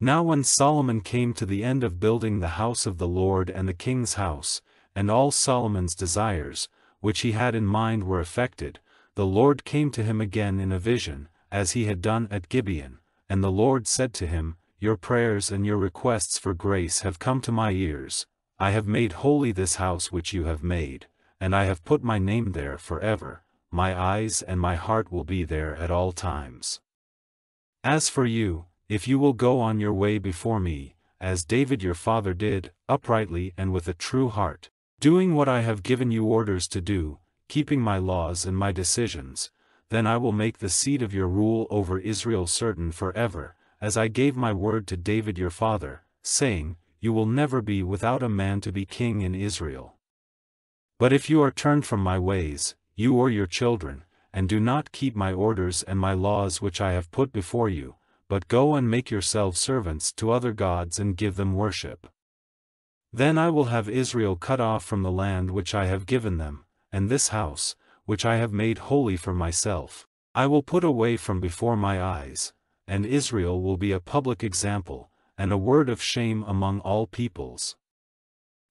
Now when Solomon came to the end of building the house of the Lord and the king's house, and all Solomon's desires, which he had in mind were effected, the Lord came to him again in a vision, as he had done at Gibeon, and the Lord said to him, Your prayers and your requests for grace have come to my ears. I have made holy this house which you have made, and I have put my name there forever. My eyes and my heart will be there at all times. As for you, if you will go on your way before me, as David your father did, uprightly and with a true heart, doing what I have given you orders to do, keeping my laws and my decisions, then I will make the seed of your rule over Israel certain forever, as I gave my word to David your father, saying, You will never be without a man to be king in Israel. But if you are turned from my ways, you or your children, and do not keep my orders and my laws which I have put before you, but go and make yourselves servants to other gods and give them worship, then I will have Israel cut off from the land which I have given them, and this house, which I have made holy for myself, I will put away from before my eyes, and Israel will be a public example, and a word of shame among all peoples.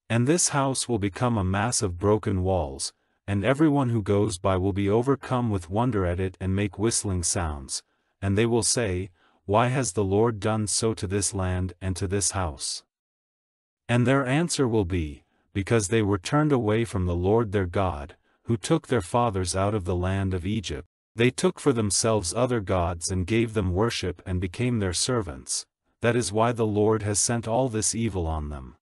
And this house will become a mass of broken walls, and everyone who goes by will be overcome with wonder at it and make whistling sounds, and they will say, Why has the Lord done so to this land and to this house? And their answer will be, Because they were turned away from the Lord their God, who took their fathers out of the land of Egypt. They took for themselves other gods and gave them worship and became their servants. That is why the Lord has sent all this evil on them.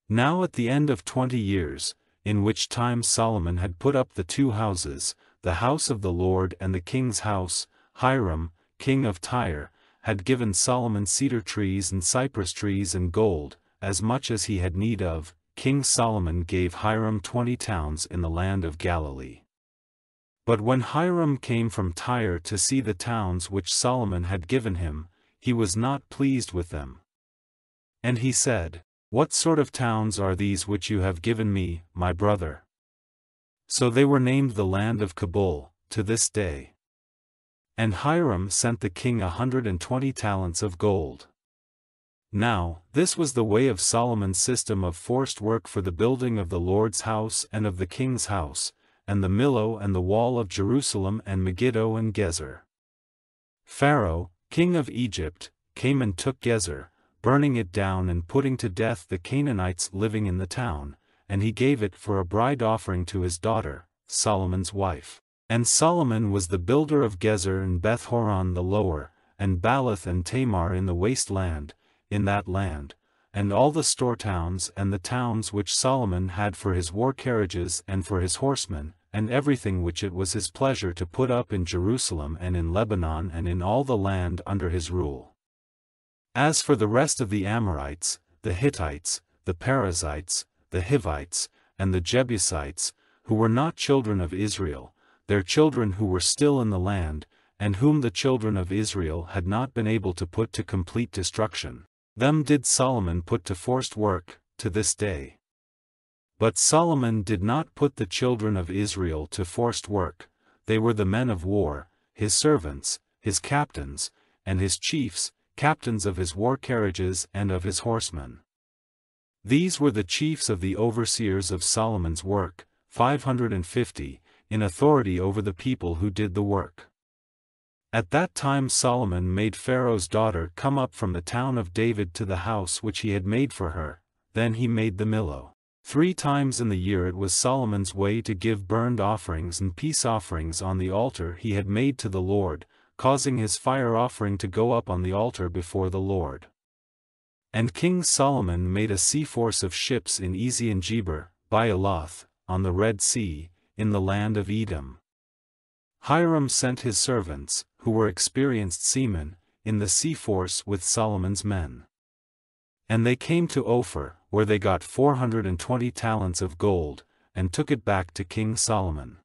Now at the end of 20 years, in which time Solomon had put up the two houses, the house of the Lord and the king's house, Hiram, king of Tyre, had given Solomon cedar trees and cypress trees and gold, as much as he had need of. King Solomon gave Hiram 20 towns in the land of Galilee. But when Hiram came from Tyre to see the towns which Solomon had given him, he was not pleased with them. And he said, What sort of towns are these which you have given me, my brother? So they were named the land of Kabul, to this day. And Hiram sent the king 120 talents of gold. Now, this was the way of Solomon's system of forced work for the building of the Lord's house and of the king's house, and the Millo and the wall of Jerusalem and Megiddo and Gezer. Pharaoh, king of Egypt, came and took Gezer, burning it down and putting to death the Canaanites living in the town, and he gave it for a bride offering to his daughter, Solomon's wife. And Solomon was the builder of Gezer and Beth-horon the lower, and Baalath and Tamar in the waste land, in that land, and all the store towns and the towns which Solomon had for his war carriages and for his horsemen, and everything which it was his pleasure to put up in Jerusalem and in Lebanon and in all the land under his rule. As for the rest of the Amorites, the Hittites, the Perizzites, the Hivites, and the Jebusites, who were not children of Israel, their children who were still in the land, and whom the children of Israel had not been able to put to complete destruction, them did Solomon put to forced work, to this day. But Solomon did not put the children of Israel to forced work. They were the men of war, his servants, his captains, and his chiefs, captains of his war carriages and of his horsemen. These were the chiefs of the overseers of Solomon's work, 550, in authority over the people who did the work. At that time Solomon made Pharaoh's daughter come up from the town of David to the house which he had made for her. Then he made the Millo. 3 times in the year it was Solomon's way to give burnt offerings and peace offerings on the altar he had made to the Lord, causing his fire offering to go up on the altar before the Lord. And King Solomon made a sea force of ships in Ezion-Geber, by Elath, on the Red Sea, in the land of Edom. Hiram sent his servants, who were experienced seamen, in the sea force with Solomon's men. And they came to Ophir, where they got 420 talents of gold, and took it back to King Solomon.